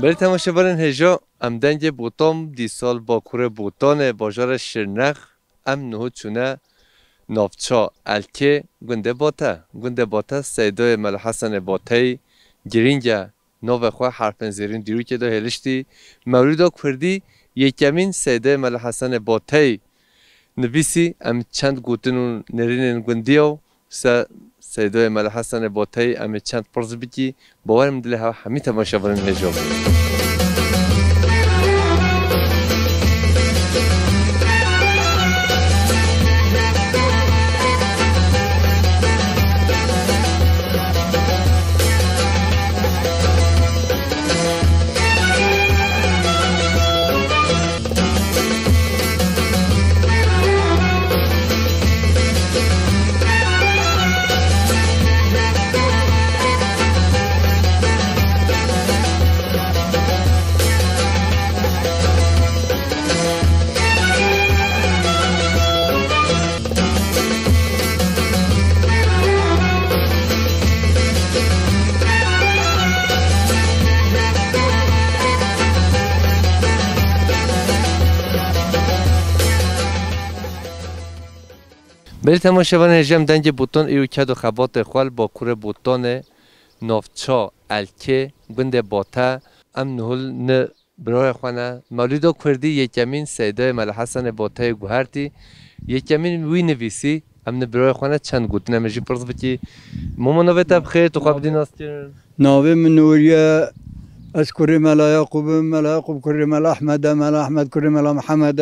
بری تماشاوران هجا ام دنگ بوتام دی سال با کوره بوتان باجار شرنخ ام نهو چونه نافچا الکه گنده باتا سیدای ملحسن باتی گرینگه نو خواه حرفن زیرین دیرو که دا هلشتی مولیدا کردی یکمین سیدای ملحسن باتی نویسی ام چند گوتنو نرینن گندیو سیدای ملحسن باتی ام چند پرز بکی باورم دلی ها همی تماشاوران هجا بری تماشاوران هجام دنگ بوتان ایو کد و خبات خوال با کوره بوتان نافچا الکه گنده باتا ام نهول نه برای خوانه مولیدا کردی یکمین سیدای ملحسن باتای گوهرتی یکمین وی نویسی ام نه برای خوانه چند گوت نمیجی پرس بکی موما نوه تب خیر تو خواب دین آستین نوه من نوریه از کوره ملا یعقوب کوره ملا احمد کوره ملا محمد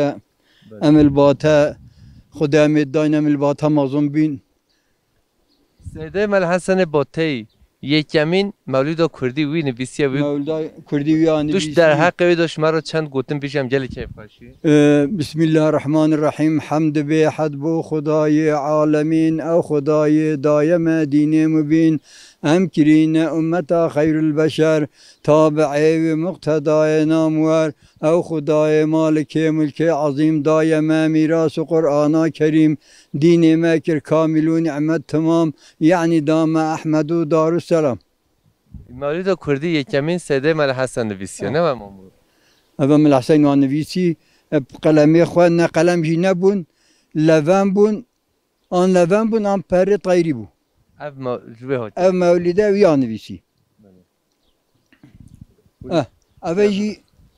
ام الباتا خدا امید داینم الباتا مازون بین سیدای ملحسن باتی یکمین مولیدا کردی وی نویسی وی مولدا کردی وی نویسی دوش در حق وی داشت مرا چند گوتن پیشم جلی کیف باشی بسم الله الرحمن الرحیم حمد به حد بو خدای عالمین او خدای دایم دین مبین ام کرین امتا خیر البشر تابعی و مقتدای نامور او خدای مالک ملک عظیم دایم میراث قرآن کریم دین مکر کامل و نعمت تمام یعنی دام احمد و دار السلام مولیدا کردی یکمین سیدای ملحسن نویسی نه مامور اول ملحسن نویسی قلمی خواه نه قلم جی نبون لون بون آن پر طیری بو اف مولده ویا نویسی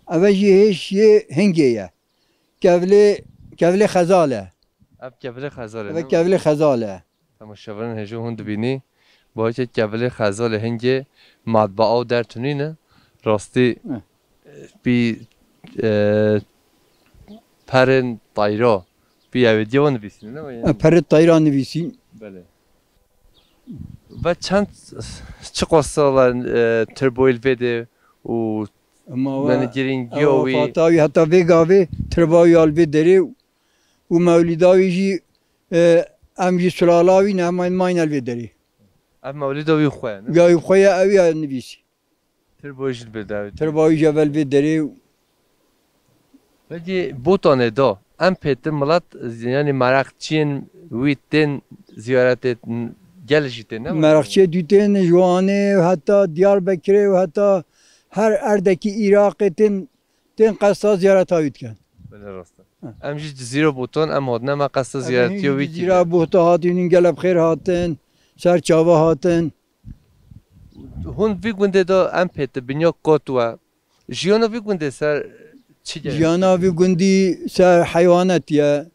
اوجی هیچ یه هنگه کفل خزاله اف کفل خزاله اف کفل خزاله تماشاوران هجو هند بینی با که کفل خزاله هنگه مطبعه در تونینه راستی بی پرن طایرا بی اویدیو نویسین نه پر طایرا نویسین بله و چند چه قصه تربویل بده و من گرینگیوی فاتاوی حتی ویگاوی تربویل آلوی داره و مولیداوی جی امجی سلالاوی نه ماین الوی داره ام مولیداوی خواه نه بیای خواه اوی نویسی تربویل بده تربویل جوال بی داره ولی بوتانه دا ام پیتر ملت یعنی مراقچین ویتن زیارت gelişti ne? Merakçı düten Juane hatta Diyarbakır'e ve hatta her erdeki Irak'ın ten qasta ziyaret ayıtken. Böyle rastla. Em jî zira buton em hadne me qasta ziyaretiyo wî zira buhta hatinin gelip xêr hatin, ser çava hatin. Hûn vî gundê da em pête binya qotwa. Jiyana vî gundê ser çi ge? Jiyana vî gundî ser haywanet ye.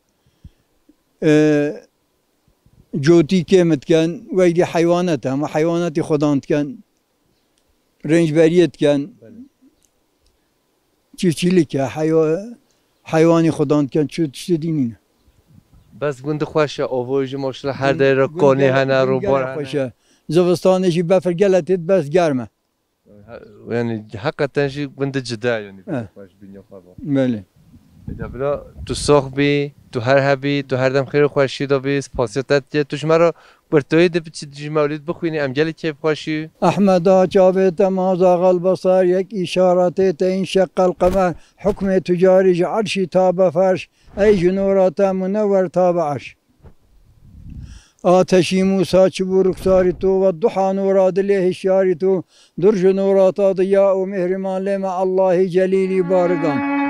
جوتی که متکن ویدی حیوانات هم حیواناتی خداند کن رنجبریت کن چیلی که حیوانی خداند کن چه دینینه بس گند خوشه آوایج ماشلا هر دایره کانی هنه رو بار خوشه زوستانشی بفر گلتید بس گرمه یعنی حقیقتا شی گند جدا یعنی خوش بینیا خواه بله دبلا تو ساخ بی تو هر هبی تو هر دم خیر خوشی دا بی سپاسیتت که توش مرا برتوی ده بچی دیج مولید بخوینی امجلی کیف خوشی احمدا جابت ما زاغ البصر یک اشارت این شق القمر حکم تجاری عرشی تاب فرش ای جنورات منور تاب عرش آتشی موسا چبو رکساری تو و الضحى نورات له الشاری تو درج نورات ضیاء و مهرمان لما الله جلیلی بارگان.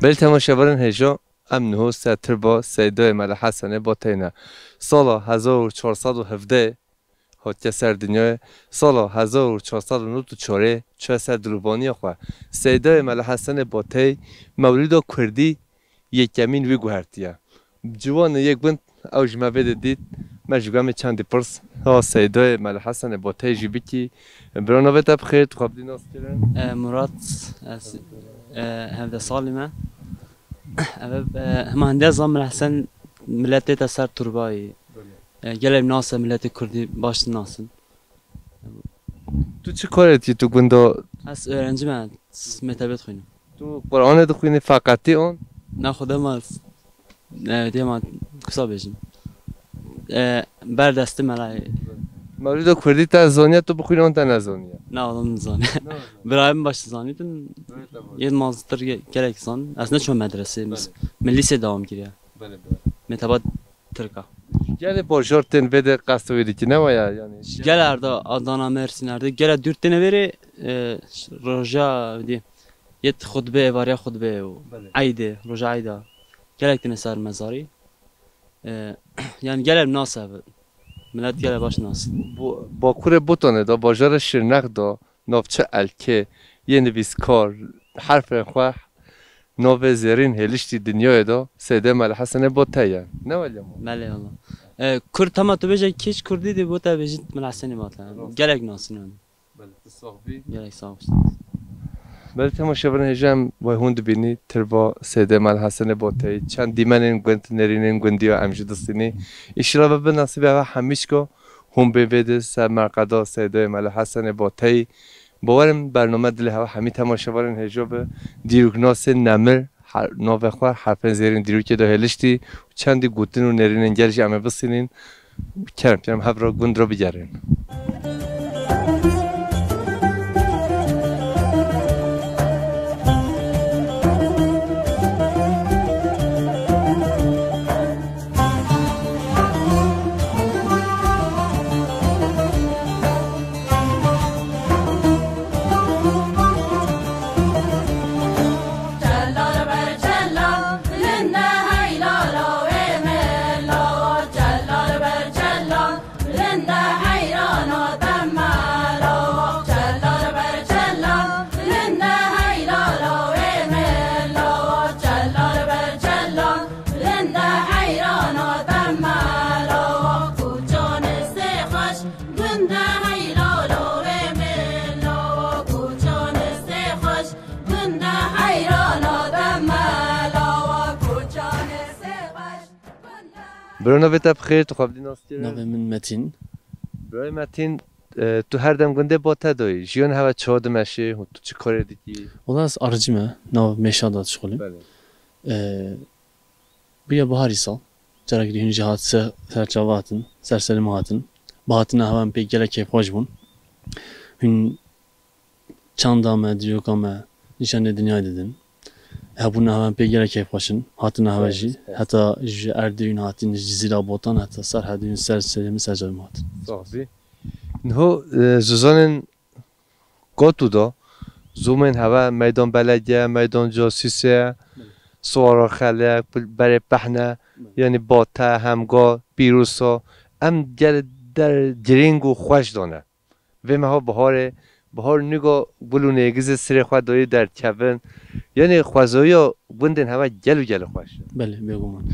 بل تماشاوران هجا ام نهو ستر با سیدای مل حسن باتینا سال 1417 هاتیا سر دنیای سال 1494 چه سر دروبانی خواه سیدای مل حسن باتی مولد کردی یکمین وی گوهرتیه جوان یک بند اوج مبید دید مجگم چندی پرس ها سیدای مل حسن باتی جیبی کی برانا بتا بخیر تو خواب دی ناس کرن مراد هذا صالمة هم عندي زمان الحسن ملتي تسر ترباي جلب ناس ملتي كردي باش ناسن تو چه کارتی تو گندا هس öğrencim متابعت خوينم تو قرآن دخوینی فقطی اون ناخذ ما دي ما كسا بيجم بردست ملاي مولد کردی تا زانیه تو بخوینی اون تا نزانیه نه آدم زاني برايم باش زانيتن یه مازدر gerek zan aslında şu medrese millise devam giriyor metabat Türka yani borjorten ve de kastoydu ki ne var ya yani gel arda Adana Mersin'lerde gel 4 tane veri roja di yet khutbe var ya khutbe ayde roja ayda gerek tane sar mezari yani gel nasab millet gel baş nasab bu bakure butone da bajar şirnak da navçe elke yeni biskar harf خواه نو زرین هلیشتی دنیای دا سیده مال حسن باتیه نه ولی ما بله والله کرد تمام تو بچه کیش کردی دی بوده بچه مال حسن باته گلک ناسینان بله تصاحبی گلک صاحبش بله تماشاوران هجام و هوند بینی تربا سیده مال حسن باتیه چند دیمنین گوند نرینین گوندیا امجد استینی اشرا به نصیب و همیش کو هم بوده سر مرقدا سیده مال حسن باتیه باورم برنامه دل هوا همی تماشاوران هجاب دیروگناس نمر ناو خواه حرفن زیرین دیرو که دا هلشتی چندی گوتن و نرین انگلش همه بسینین کرم هف را گوند را بگرین برای نویت بخیر تو خواب دیناست نوی من متین برای متین تو هر دم گنده با تدایی جیان هوا چهاد مشه تو چی کار دیدی؟ والله از aracımı نو meşadat şkolum بیا بهاری سال جرا که هنوز جهات سرچاواتن سرسلم هاتن باهاتن هوا پی گله کیف خوش بون هن چندامه دیوکامه نشانه دنیا دیدن هبون هوا پی گله کیف خوشن هاتن هوا جی حتی اردوین هاتن جزیره بوتان حتی سر هدوین سرسلم سرجام هاتن صحبی نه زوزان قطو دا زومن هوا میدان بلدیه میدان جاسوسه سوارا خلق برای پهنه یعنی باته همگاه پیروسا ام در جرینگ و خوش دانه و مها بهار نگاه بلو نیگز سر خود داری در کبن یعنی خوزایی ها بندن هوا گلو خوش بله بگو من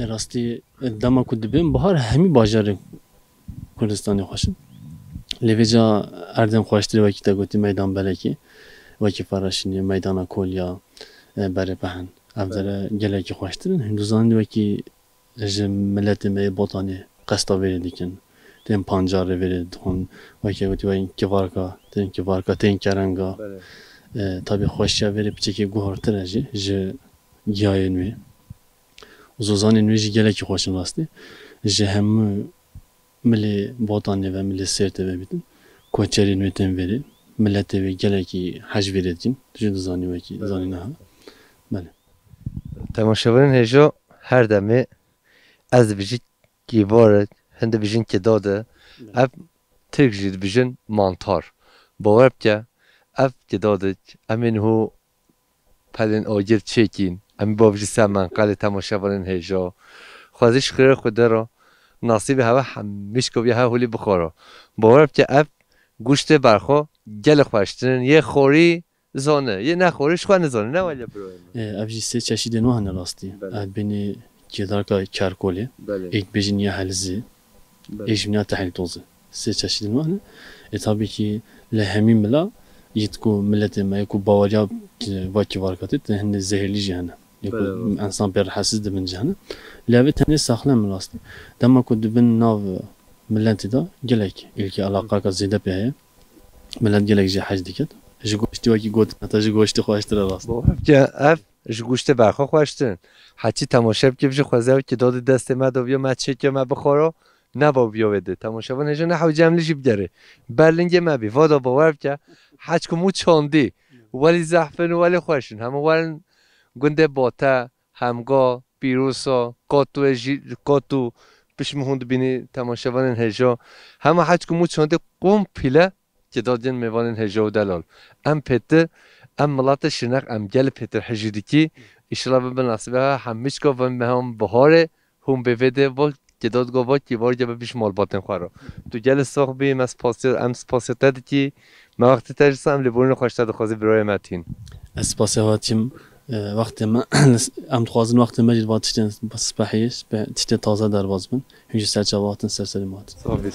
راستی دما کد بیم بهار همی باجار کردستانی خوشم لویجا اردم خوشتری وکی تا گوتی میدان بلکی وکی فراشینی میدان کولیا بره بهن افضل گلکی خوشترین هندوزان وکی رژیم ملت می بوتانی قسطا وری کن تیم پنجاره وری دون وکی گوتی وین کیوارکا تین کرنگا tabi xoşya verip çeki guhartır ji giyayen ve uzuzanın ve ji geleki xoşun rastı ji hem milli botanı ve milli serte ve bitin koçerin ve tenveri millete ve geleki hac veredin ji zanı ve ki zanına bale تماشاورین هجا هر دمه از بیشی کیواره هنده بیشین که داده اف ترک جید بیشین مانتار باور بکه اف که داده امین هو پلین آجر چکین امین با بیشی سمن قل تماشاورین هجا خوازش خیر خوده را نصیب هوا همیش که بیه هولی بخورا باور بکه اف گوشت برخوا گل خوشترین یه خوری زانه یه نخوریش خواه نزانه نه ولی برای avji se çeşidi no hane rastı beni kedarka karkoli ek bejin ya halzi ejmiya tahil tozu se çeşidi no hane tabii ki lehemi mila yitku millete ma ku bawariya vaki varkatit hende zehirli cihane insan bir hassiz de bin cihane lave tane saklam rastı dama ku dibin nav milleti da gelek ilki alaka ka zede pe millet gelek ji hac diket ji goşti vaki got ata ji goşti xoştır rast که اف گوشت برخوا خوشتن حتی تماشا که بشه خوازه که داد دست ما دو بیا مچه که ما بخورا نه با بیا بده تماشا و نجا نه حوجه عملیشی بگره برلنگ ما بی وادا باور که حج که مو چاندی ولی زحفن ولی خوشن همه ولن گنده باتا همگا بیروسا کاتو پیش مهند بینی تماشا و نجا همه حج که مو چاندی قوم پیله که دادن میوانن هجا و دلال ام پته ام ملات شنق ام گل پتر حجیدی کی اشرا به نصیبه همیش که و هم بهاره هم بوده و که داد گواه کی وارد به بیش مال باتن خورا تو گل ساخ بیم از پاسیت ام پاسیت دادی کی ما وقتی تجربه ام لیبرون خوشت داد خواهی برای متین اسپاس هاتیم وقتی ما ام خوازن وقتی مجید با تشتن صباحیش به تشت تازه در باز بن هنجی سرچواتن سرسلیمات صافی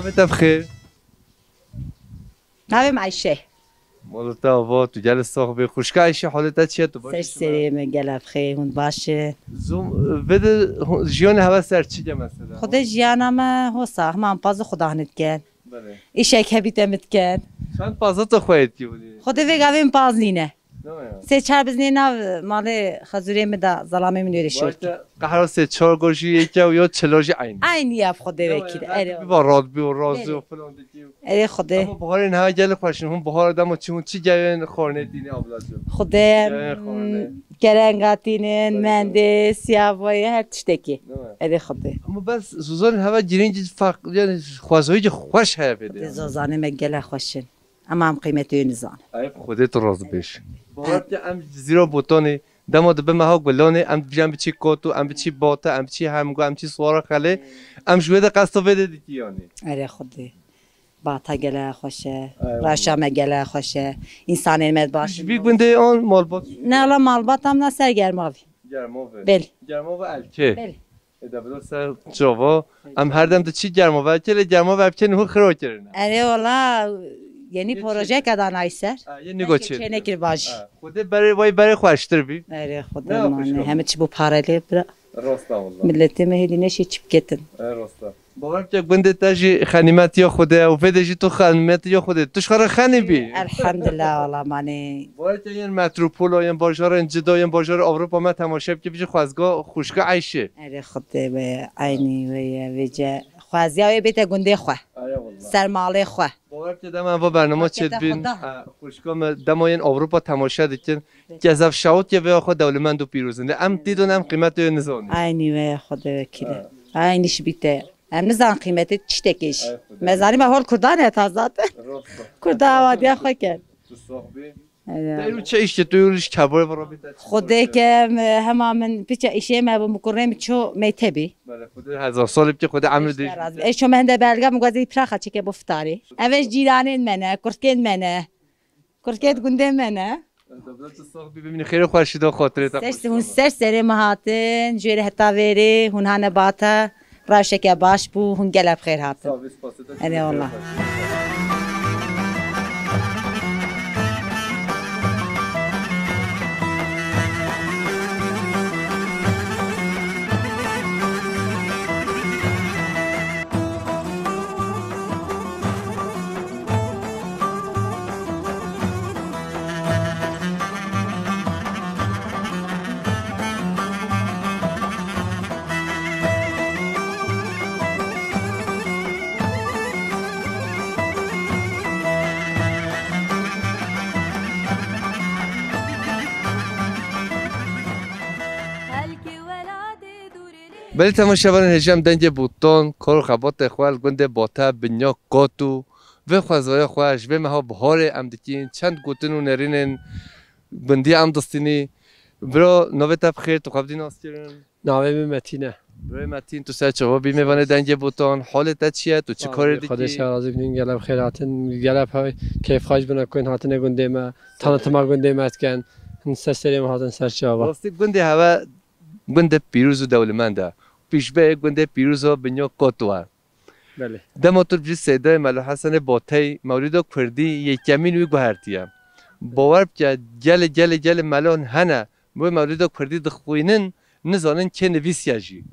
نوبت بخیر نویم عیشه مالتا آوا تو گل ساخ به خوشکه عیشه حالت چیه تو سر سری من گل بخیر هون باشه زوم بده جیان هوا سر چی که مثلا خود جیانم هوسا هم پاز خدا هنت کن بله ایشک هبیتمت کن چند پازات خواهید کی بودی خود ویگاویم پاز نینه نه سه چهار بزنی ناو مال خزوری مدا ظلامه من یوری شد باشه قهر سه چهار گوشی یکی یا چلاجی عین عینی اف خود وکیل اره با راد بی و رازی و فلان دیگه اره خود اما بهار این ها گل خوشن هم بهار آدم چی گوین خورنه دینی ابلاجو خود گرنگاتینن مهندس سیاوی هر تشتکی اره خود اما بس سوزان هوا گرینج فرق یعنی خوازایی خوش هیا بده زازانه مگل خوشن اما هم قیمتی نزان عیب خودت راضی بش باور که ام زیرا بوتانی دماد به مها گلانه ام بیام بچی کوتو ام بچی باتا ام بچی همگو ام بچی سوارا خاله ام جوید قصد بده دیگه یعنی اره خودی باتا گله خوشه راشام گله خوشه انسان مد باشه بی گنده آن مالبات نه لا مالبات هم نه سرگرماوی گرماوه بله گرماوه الکه بله ادبلو سر جوا ام هر دم چی گرماوه کله گرماوه الکه نه خرا کرنه اره والا یعنی پروژه کدان ایسر یه نگاه چی چه نکر باش خود برای خوشتر بی اره خدا من همه چی بو پارلی برا راستا والله ملتی مهدینه شی چپ کتن راستا باور که گنده تاجی خانمات یا خوده و فدیجی تو خانمات یا خوده توش خرا خانی بی الحمدلله والله مانی باور که این متروپول و این بازار جدا این بازار اروپا ما تماشا که بیش خوازگاه خوشگاه عیشه اره خدا و عینی و وجه خوازیای بیت گنده خو سرماله خو باور کردم من با برنامه چت بین خوشکام دماین اروپا تماشا دکن که از افشاوت یه ویا خود دولمند و پیروزنده ام دیدونم قیمت و نزانی aynı ve خدا وکیله aynı iş bitti hem nizam kıymeti çitekiş mezari mahol kurdan et zaten kurdan vadiye خو کرد دیرو چه ایشته دویلش کبار برا بیت خدا که همه من پیچ ایشه ما بمکرم چو میتبی بله خدا هزار سال که خدا عمر دیش ایشو من ده belge مگازی پراخه چکه بفتاری اوش جیرانین منه کرکین منه کرکت گنده منه ببینی خیر خورشید و خاطره هون سری مهاتن جوری حتا وری هون هنه باتا راشه که باش بو هون گلب خیر هاتن ای والله بله تماشاگران هجام دنج بوتون کار خبات خوال گنده باتا بنیا قاتو و خوازوی خواش و مها بهار امدکین چند گوتن و نرینن بندی ام دستینی برا نوه تب خیر تو خبدی ناستیرن نوه متینه برای متین تو سر جوابی میوانه دنج بوتون حالت چیه تو چی کار دیگه خودش راضی بینین گلب خیراتن گلب های کیف خواهش بنا کوین هاتن گنده ما تانت ما گنده ماتکن سری ما هاتن سر جواب راستی گنده هوا گنده پیروز و دولمنده پیشبه گنده پیروز و بنیا قاتوه بله دماتور بجی سیدای ملو حسن باتی مولد کردی یکمین وی گوهرتیه باور که جل ملون هنه بو مولد کردی دخوینن نزانن که نویسیه جی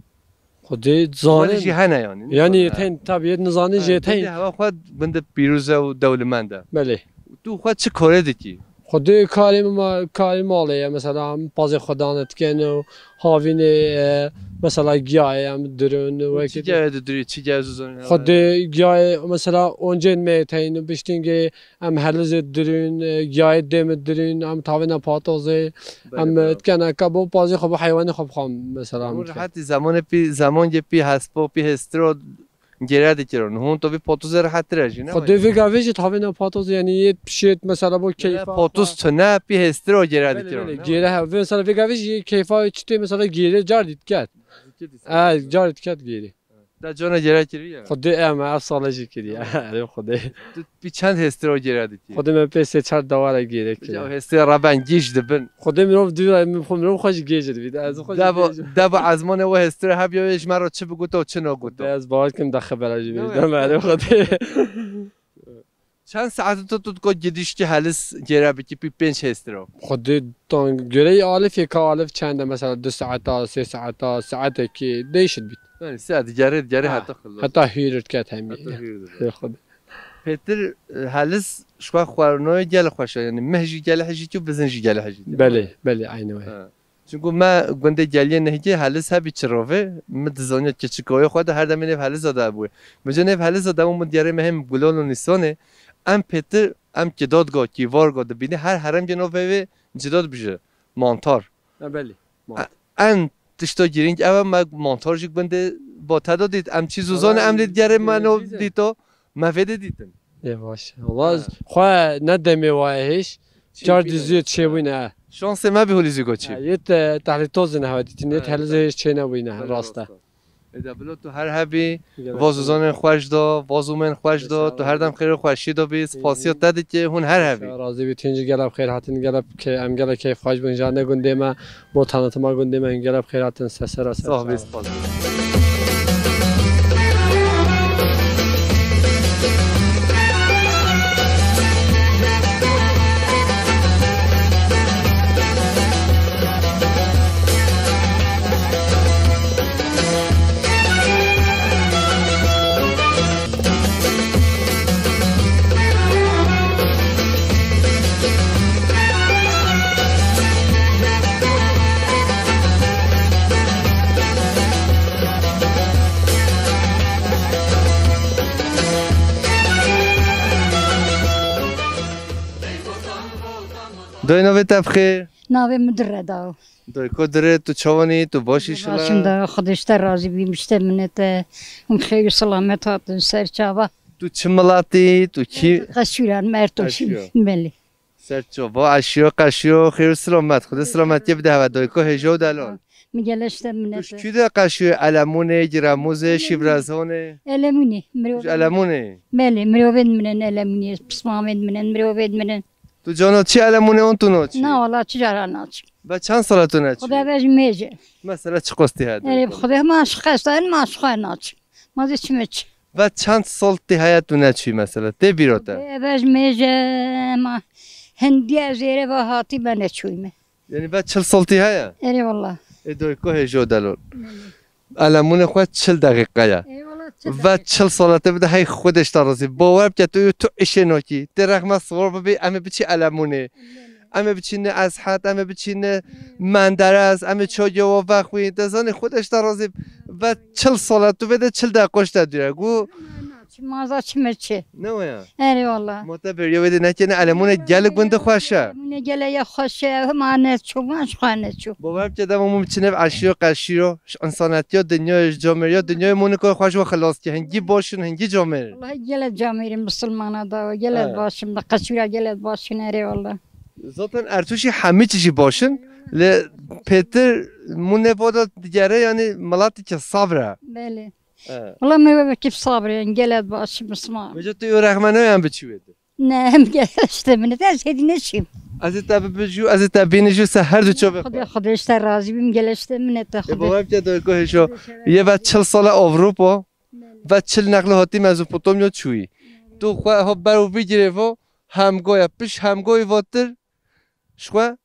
خودی زانه جی هنه یعنی تین طبیعت نزانه جی تین هوا خود گنده پیروز و دولمنده بله تو خود چه کاره دیکی خودی کاری مالیه مثلا باز خدانت کنه هاوین مثلا گیاه هم درون و چی گیاه دری چی گیاه زوزان خودی گیاه مثلا اونجا میتین بشتینگه هم هلز درون گیاه دم درون هم تاوین پاتوزه هم کنه کبو بازی خب حیوانی خب خام مثلا حتی زمان پی هسپا پی هسترو گیره دیکران هون تو بی پاتوز راحت رجی نه خودی ویگاویج تاوین پاتوز یعنی یه شیت مثلا با کیفا پاتوز تو نه پی هسترو گیره دیکران گیره مثلا ویگاویج کیفا چتی مثلا گیره جاردید کرد جاردید کرد گیره در جان گیره کردی خودی ام افسالجی کردی آره خودی تو بی چند هسترو گیره دیکی خودی من پیش چهار دواره گیره کردم هستر ربنگیش دبن خودی میرم میرم خوش گیجه دید از خوش دب ازمان و هستر هبیایش مرا چه بگو تو چه نگو تو از باید کم دخه براجی بیدم آره خودی چند ساعت تو کو گیدیش که هلس گیره بکی پی 5 هسترو خودی تون گیره الف یک الف چنده مثلا 2 ساعت تا 3 ساعت تا ساعت کی دیشت بید yani saat geri hatta خلاص hatta hürür ket hemi خود Peter halis şwa xwarnoy gel xoşa yani mehji gel haji tu bizinji gel haji beli aynı öyle çünkü ma günde geliye nehci halis habi çirove mid zanya keçikoy xoda her demin ev halis ada bu mecen ev halis ada umud yare mehem gulon nisone am Peter am kedodgo ki vargo da bini her haram genove ve cidad bije mantar beli an تشتا گیرینگ اول ما مونتاژ بنده با تعدادید ام چیز زوزان املت گره منو دیتو مفید دیدن باش والله خو ندمی واهش چهار دیزیت چه بینه شانس ما به هولیزی گوچی یت تحلیل توز نه هدیت نه تحلیلش چه نبینه راسته ادبلو تو هر هبی وازوزان خوش دا وازومن خوش دا تو هر دم خیر خوشی دا بیس فاسیات دادی که هون هر هبی راضی بیتینج گلب خیر هاتن گلب که ام گلب کیف خوش بنجا نگونده ما با تنات ما گونده ما گلب خیر هاتن سسرا صاحب دوی نویت بخیر ناوی مدره داو دوی کدره تو چوانی تو باشی شلا باشنده خودش در راضی بیمشته منته اون خیلی سلامت هاتون سرچاوا تو چه ملاتی تو کی قشوران مرتوشیم بله سرچاوا اشیا قشیا خیر و سلامت خدا سلامتی بده و دوی که هجا و دلال میگلشته توش منته کی ده قشیا علمونه گراموزه شیورزانه المونی توش علمونه بله مروید منن المونی پسمامد منن مروید منن تو جانا چی علمونه اون تو ناچی نه والا چجارا ناچ و چند سالتون نچی خدا بهش میجه مثلا چه قصدی هده اره خدا ماش خستن ماش خواهی ناچ مازی چی میچ و چند سال تی حیاتون نچی مثلا تی بیروته بهش میجه ما هندی از ایره و هاتی به نچویمه یعنی بعد 40 سال تی هیا اره والله ادوی که هجا و دلال علمونه خود 40 دقیقه یا و 40 سالته بده هی خودش ترازی باور بکن تو ایشه ناکی درخم صغار ببی امه بچی علمونه امه بچینه از حد امه بچینه مندرز امه چای و وقوی دزان خودش ترازی و 40 سالت تو بده 40 دقیقش تدیره گو مازا چی میچه نه ویا اره والله معتبر یا بده نکنه علمونه گل گنده خوشه من گله یا خوشه ما نچو ماش خواهی نچو باور بکن دم بچینه اشیا قشیرو انسانیت دنیای جامعه دنیای مونیکو خوش و خلاص که هنگی باشون هنگی جامعه والله گله جامعه مسلمانا دا گله باشم دا قشورا گله باشن اره والله zaten Ertuşi همه چیزی باشن ل پتر مونه بادا دیگره یعنی ملاتی که صبره بله والله ما كيف صابرين قلت باش مسمار وجه تو یو رحمنه هم بچی بده نعم قلت من تاش هدي نشيم از تا بجو از تا بینجو سحر دو چوب خدا اشتر راضي بیم قلت من تا خدا بابا که تو که شو یه بعد 40 سال اروپا و 40 نقل هاتی مزوپوتامیا چوی تو خو ها برو بگیره و همگوی پیش همگوی واتر شو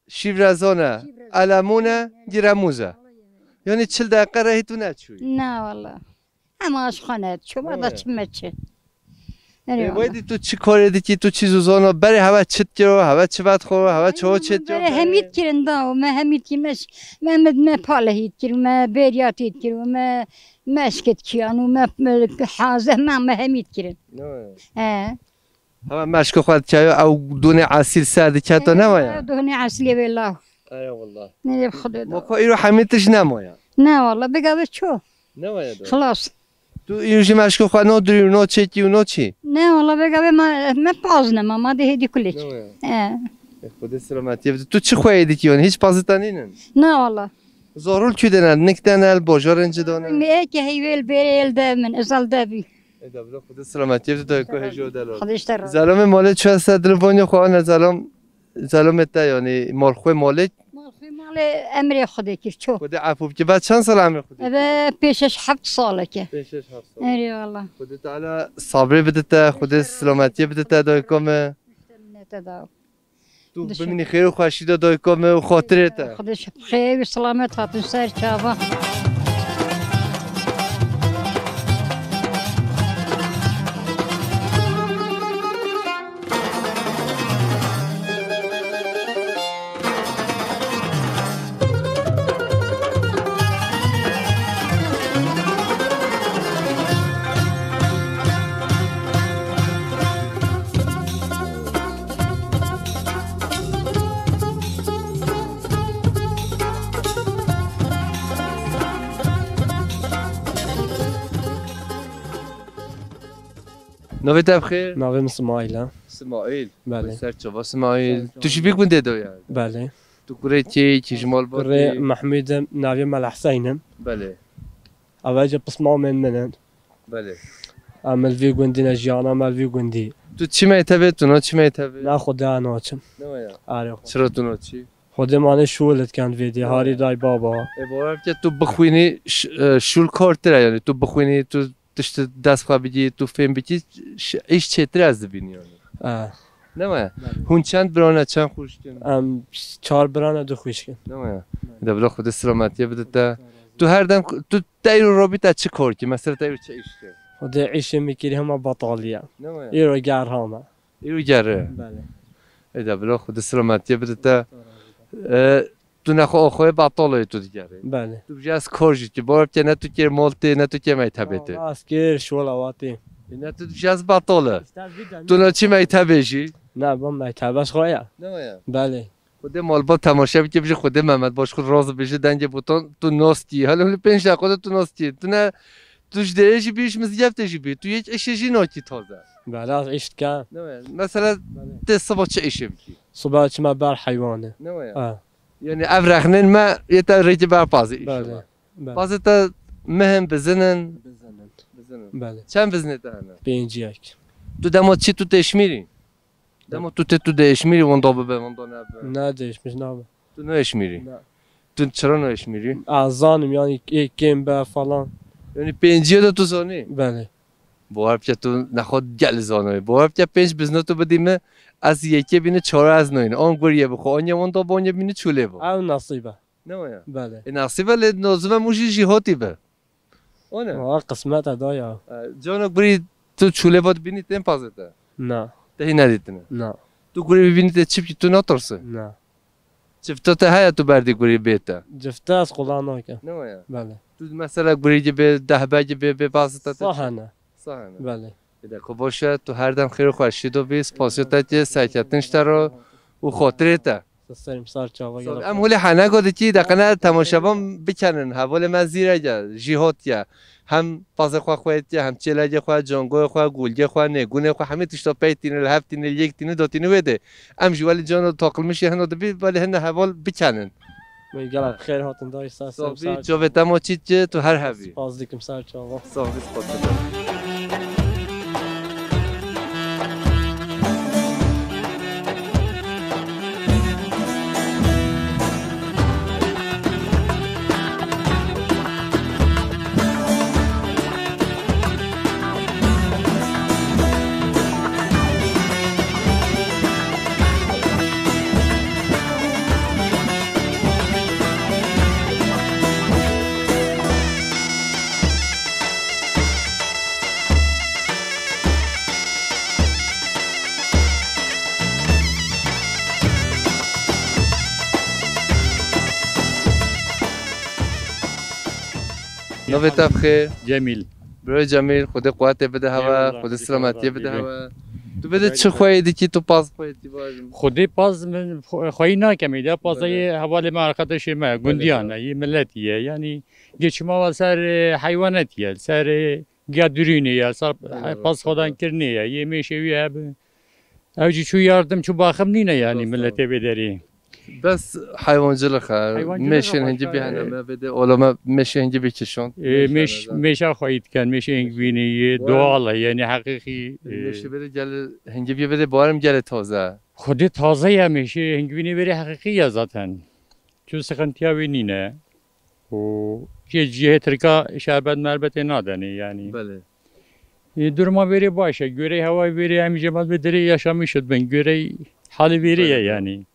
شیورزانه علمونه گراموزه یعنی 40 دقیقه راه تو نچوی نه والله اما اش خانه شو ما چمچه وایدی تو چی کاری دی که تو چی زوزانا بری هوا چت کرو هوا چه بد خورو هوا چه چت بره همید کرن دا ما همید کی مش ما ما پاله هید کرو ما بریات هید کرو ما مشکت کیانو ما حازه ما همید کرن هوا مشک خود چای او دون عسل سرد کتا نمایا دون عسلی بالله ای والله نه خدا ما که ایرو حمیتش نمایا نه والله بگه چو نمایا خلاص تو ایروجی مشک خود نو دری نو چکی و نو چی نه والله بگه ما پاز نما ما ده هدی کلیش خدا سلامتی تو چی خویدی کیون هیچ پازتانی نن نه والله زارول کی دنن نک دنل باجار انج دانن می که هیول بیل ده من ازال دبی ادبلا خدا سلامتی تو که هجو دلال خدا اشتر زلام مال چه صدربانی خو انا زلام تا یعنی مال خو مال مال امر خدا کی چو خدا عفو که بعد چند سال عمر خدا به پیشش 7 ساله که پیشش 7 سال اری والله خدا تعالی صبر بده تا خدا سلامتی بده تا دایکم تو ببینی خیر و خوشی دایکم و خاطرت خدا خیر و سلامت هاتون سر چاوا نوید بخیر ناویم اسماعیل اسماعیل بله سر چوا اسماعیل تو چی بگونده دویا بله تو کره چی جمال بود کره محمود ناویم مال حسینم بله اواجه بسمع من بله عمل في قندي جانا عمل في قندي تو چی میتابه تو نه چی میتابه لا خدا ناچم نه آره چرا تو نه چی خدا مانه شولت کند ویدی هاری دای بابا عبارت که تو بخوینی شول کارتره یعنی تو بخوینی تو تشت دست خواه بگی تو فیلم بگی ایش چطور از بینی نه هون چند برانه چند خوش کن 4 برانه 2 خوش کن نه دبلا خود سلامتی بده تا تو هر دم تو تایرو رابطه چه کار کی مثلا تایرو چه ایش که خدا عیش میکری همه بطالیه نه ایرو گر همه ایرو گره بله دبلا خود سلامتی بده تا تو نخو آخوی بطاله تو دیگره بله تو بجی از کار جید که بارب که نه تو که مالته نه تو که میتبته اسکر شولا واتی نه تو بجی از بطاله تو نه چی میتبه جی نه با مکتبش خواهی نه بله خود مالبا تماشا بکی بشه خود محمد باش خود راز بشه دنج بوتون تو ناستی حالا 5 دقیقه تو ناستی تو نه توش دهشی بیش مثل یفتشی بی تو یک اششی ناکی تازه بله از عشت کن نه مثلا ده صبح چه اشی بکی صبح چه ما بر حیوانه نه یعنی افرخنن ما یه تا ریتی بر پازی بله پازی تا مهم بزنن بله چند بزنه تا هنه 5 یک تو دما چی تو تشمیری دما تو تشمیری وندا به وندا نه نه دیش میش نه تو نشمیری نه تو چرا نشمیری ازانم یعنی یک گیم به فلان یعنی 5 دا تو زانی بله باور که تو نخواد گل زانوی باور که 5 بزنه تو بدیم از یکی بینه 4 از نوین آن گوریه بخو آن یه وندا با آن بینه چوله با او نصیبه نه بله نصیبه لید نازمه موشی جهاتی به آنه قسمت دایا جانا گوری تو چوله باد بینی تیم پازده نه دهی ندیدنه نه تو گوری ببینی ته چیپ که تو ناترسه نه چفتا ته هیا تو بردی گوری بیتا جفته از خدا نکن نه بله تو مثلا گوری به 10 بج به پازده صحنه صحنه بله ایده خب باشه تو هر دم خیر خوشید و بیس پاسیتا که سعیتنش ترا و خاطرته سریم سر چاوا ام هولی حنا گفت کی دقیقاً تماشابان بکنن حوال من زیره جهات یا هم پاز خو خویت هم چلاج خو جانگو خو گولگه خو نگونه خو همه تشتا پیتین هفتین یک تین دو تین وده ام جوال جان تاقل میشه هنو دبی ولی هن حوال بکنن میگم خیر هاتون دای سر صافی جو تمو چیت تو هر هوی باز دیکم سر چاوا صافی سپاس نوبت بخیر جمیل برای جمیل خود قوت بده هوا خود سلامتی بده هوا تو بده چه خواهیدی که تو پاس خواهیدی باشم خودی پاز من خواهی نکمیده پازای حوالی معرکتش ما گندیانه یه ملتیه یعنی گچما و سر حیواناتیه سر گدرینیه سر پاس خودان کرنیه یه میشویه اوجی چو یاردم چو باخم نینه یعنی ملتی بداری بس حیوانجلخ میشن هنجی بیهنه ما بده اولا ما میشه هنجی بکشون میشه خواهید کن میشه انگوینی دواله یعنی حقیقی میشه بده گل هنجی بده بارم گل تازه خودی تازه یا میشه انگوینی بری حقیقی زاتن چون سخنتیا وینینه و که جهه ترکا شربت مربت نادنی یعنی بله duruma veri başa göre hava veri amcamaz ve dere yaşamışız ben göre hali veri yani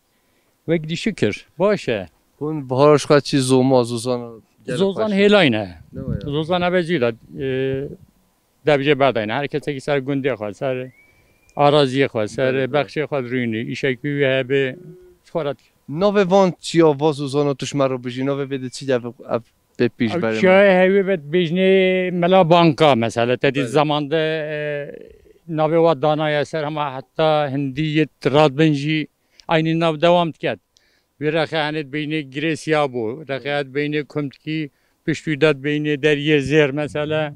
ve gidi şükür başa اون بهارش خواهد چی زوما زوزان zozan helayne zozan abeziyla debce badayne herkese ki ser günde xwar ser araziye xwar ser baxşe xwar rüyni işekü hebe xwarat نوه وان چیا و زوزان توش مرا بجی نوه بده چی جب به پیش برم Çay hevi ve bejne mela banka mesela tedi zamanda navi ve danaya ser ama hatta hindiyet radbenji aynı nav devam tket. Bir rakanet beyne Gresya bu. Rakanet beyne kumtki piştüdat beyne derye zer mesela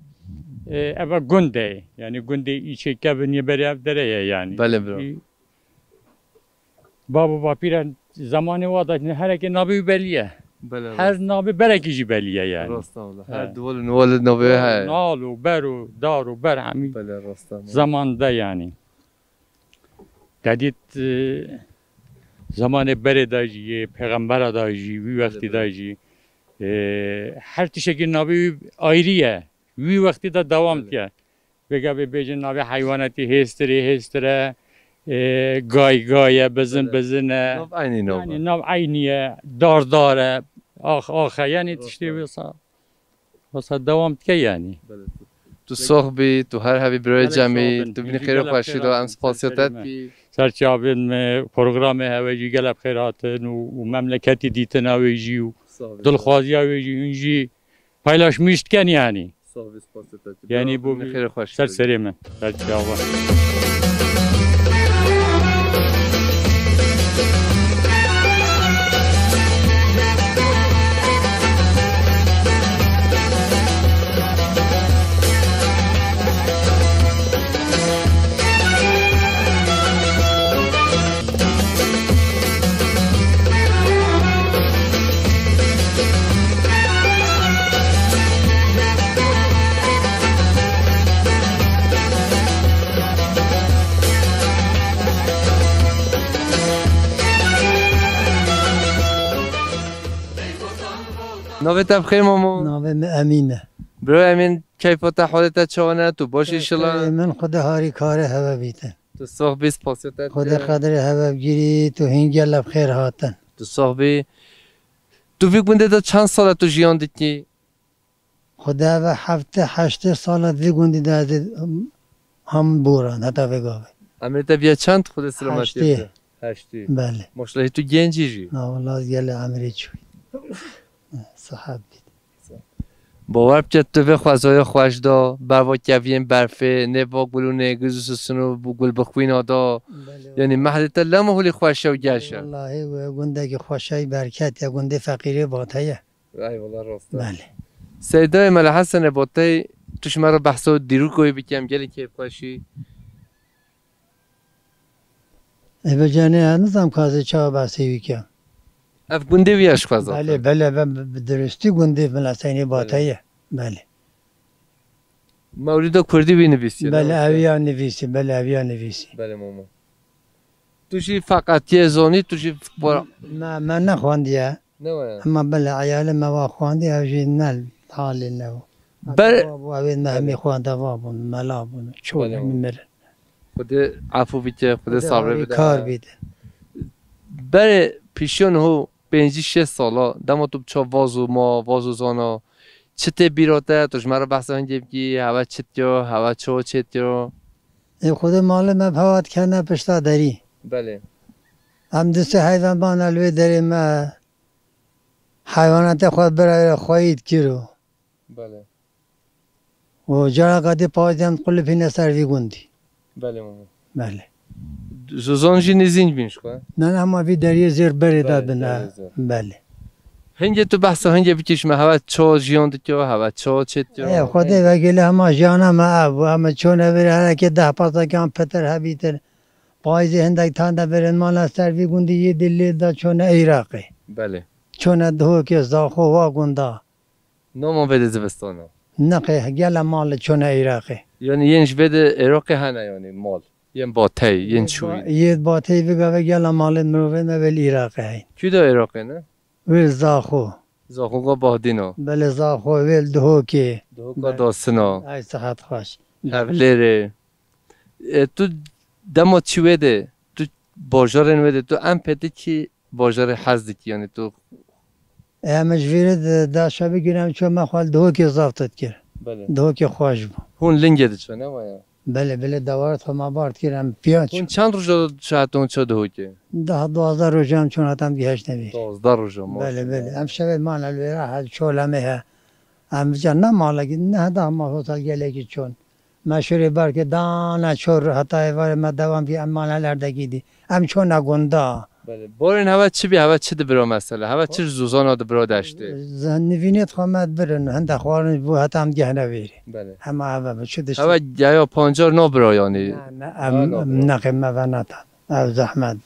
eva günde yani günde içe kabini beraber dereye yani. بله برو Baba bapiren zamanı var da her iki navi belliye. بله Her navi berekici belliye yani. راست والله هر دول نوال نوه های Nalu, beru, daru, berhami بله راست zamanda yani. Dedit zamanı bere dajı, peygamber dajı, bir vakti dajı. Her tişekin nabi ayrıya, bir vakti de devam diye. Vega be bejin nabi hayvanati hestere, gaya bezine. نوه aynı نوه Yani nav ayniye, dardare, yani işte vasa devam diye yani. تو صحبی تو هر هوی برای جمعی تو بینی خیر خوشید و ام سپاسیتت بی سرچاوین پروگرام هویجی گلب خیراتن و مملکتی دیتن هویجی و دلخوازی هویجی اونجی paylaşmıştık yani. Yani bu خیر خوشید سر سری من سرچاوین نویت بخیر ماما نام امینه برو امین کیفات حالت چونه تو باشی شلا من خود هاری کار هوا بیتن تو صحبی سپاسیت خود قدر هوا گیری تو هنگی لب خیر هاتن تو صحبی تو فکر بنده تا چند سال تو جیان دیدی خدا و 7-8 سال وی گوندی داده هم بوران حتی بگاوه امریتا بیا چند خود سلامتی هشتی بله ماشاءالله تو گنجی جی نه والله گل امری چوی صحب بید باور بچه تو به خوازهای خوش دا بروا کویم برفه نه با گلونه گزوس سنو بو گل بخوین آدا یعنی محلتا لما هولی خوشه و گشه والله و گنده که خوشای برکت یا گنده فقیری باتایه ای والله راسته بله سیدای مل حسن باتی توش مرا بحثو دیرو کوی بکیم گلی که خوشی ای بجانه هنوزم کازه چا بحثی بکم اف گنده ویش خوازا بله بله و درستی گنده ملسینی باتایه بله موریدا کردی بی نویسی بله اویا نویسی بله اویا نویسی بله ماما توشی فقط یه زانی توشی من نخواندیه نه اما بله عیال ما خواندی اوجی نل حال نو بر اوید مهمی خوانده وابون ملابون چون میمرن خود عفو بیته خود صبر بده کار بیده بر پیشون هو 5-6 سالا دما تو چا وازو زانا چته بیراته توش مرا بحث هنگیم کی هوا چتیو هوا چو چتیو این خود مال مبهوات کنه پشتا داری بله هم دست حیوان بان الوی داری ما حیوانات خود برای خواهید کرو بله و جرا قدی پایدیم قلپی نسروی گوندی بله ماما بله زوزان جی نزینج بینش خواه نه اما وی داری زیر بری داد بنا بله هنگه تو بحث هنگه بکش ما هوا چو جیان دیو هوا چو چتیو خودی وکیل همه جانا ما ابو همه چونه بری هر که 10-15 کم پتر هبیتر پایزی هندک تانده برن مال سروی گوندی یه دلی دا چونه ایراقی بله چونه دهو که زاخو وا گوندا نامان بده زبستانا نقه گل مال چونه ایراقی یعنی ینج بده عراقی هنه یعنی مال ین باتی ین چوی یه باتی بگه گل مال مروه نویل ایراقی هین کی دا عراقی نه؟ ویل زاخو زاخوگا بادینا بله زاخو ویل دهو که دهوگا داستنا ای صحت خوش هفلره تو دما چی وده تو باجار نوده تو ام پده کی باجار حزدی کی یعنی تو همش ویرد دا شبه گیرم چون من خوال دهو که زافتت کرد بله دهو که خوش بود هون لنگه ده چونه مایا بله دوارت هم آبارد کردم پیاد هون چند روزا شاید اون چه دهو که 10-12 روز هم چون هاتم گهشت نبی 12 روزا ما بله هم شبه مان الویرا حد شولمه ها هم جان نه مالگی نه دا ما هتل گلگی چون مشوری بر که دانه چور حتی ایوار ما دوام بی امان لردگی دی هم چون نگوندا بله بارین هوا چی بی هوا چی ده برا مسئله هوا چی زوزان آده برا داشته نوینیت خواهد برن هنده خوارن بو حتی هم گه نویری بله همه هوا چه دشت هوا یا 50 نو برا یعنی نه قیمه و نتن او زحمت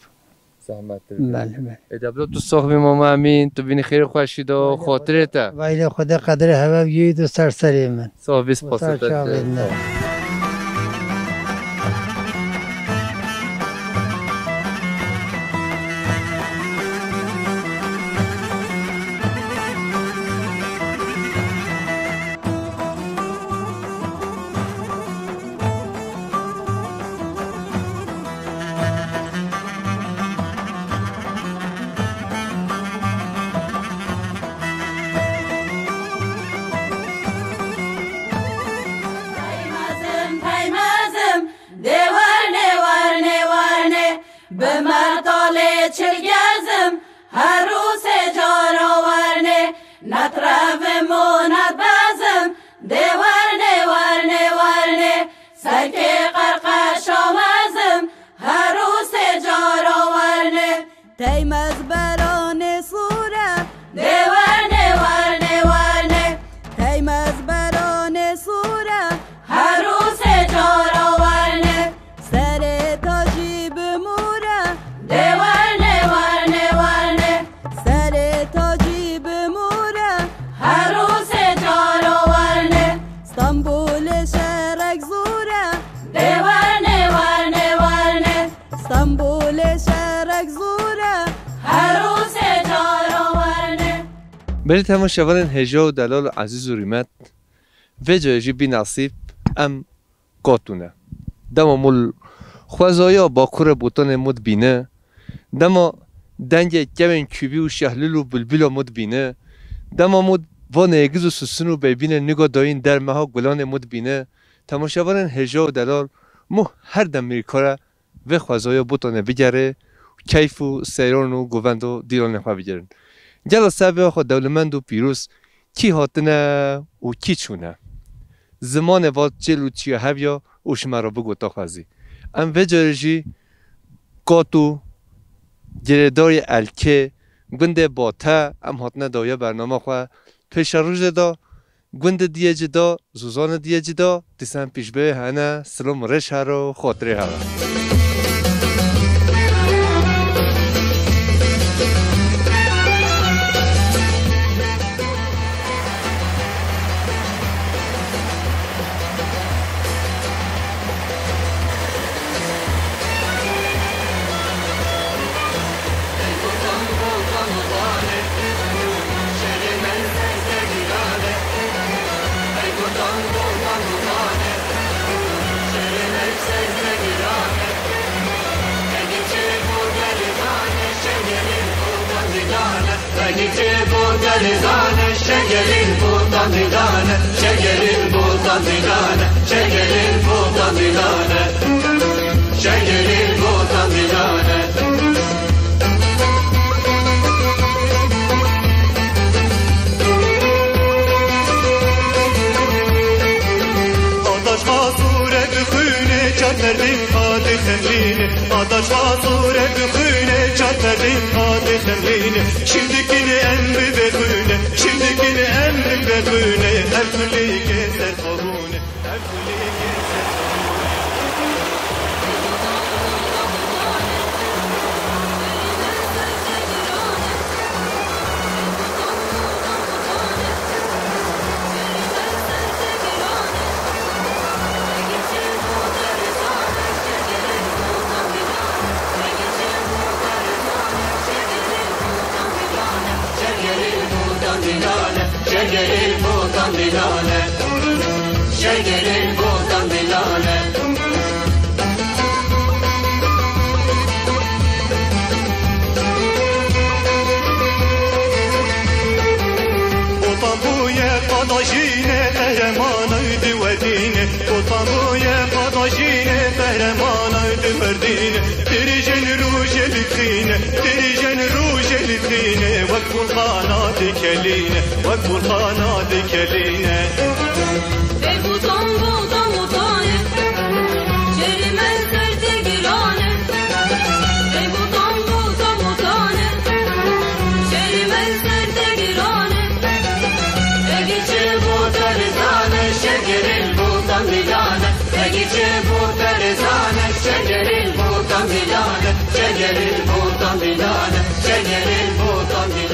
زحمت بله ادبلو تو صاحب ماما امین تو بینی خیر خوشید و خاطرته ولی خود قدر هوا بگید و سرسری من صاحبی سپاسته بری تماشاوان هجا و دلال عزیز و ریمت و جایجی بی نصیب ام قاتونه دما مول خوازایا با کور بوتان مد بینه دما دنگ کمین کیوی و شهلل و بلبل و مد بینه دما مد و نیگز و سسن و ببینه نگاه داین در مها گلان مد بینه تماشاوان هجا و دلال مو هر دم میرکاره و خوازایا بوتانه بگره کیف و سیران و گوند و دیران خواه بگیرن جلا سبی آخو دولمند و پیروز کی هاتنه و کی چونه زمان واد جلو چیه هبیا و شما را بگو تا خوازی ام و جارجی قاتو گرداری الکه گنده باته ام هاتنه دایا برنامه خواه پیش روز دا گنده دیه جدا زوزان دیه جدا دیسان پیش به هنه سلام رش هر و خاطره هر Adaş vasure bühüne çaterdin hadi khemline şimdikini emri ve hüne şimdikini emri ve hüne her türlü keser kohune her türlü keser شجر البوطن دلالة شجر البوطن دلالة وطبويا قضاجينا فهمانا ودينا وطبويا قضاجينا فهمانا مردينا ترجن روج الكرينا ترجن روج الكرينا وقف القناة كلينا وقف القناة كلينا بوطن بوطن وطانه جرمز درد گرانه بوطن بوطن وطانه جرمز درد گرانه اگه چه بوتر زانه شجر البوطن دلانه اگه چه بوتر زانه شجر البوطن دلانه شجر البوطن دلانه شجر البوطن دلانه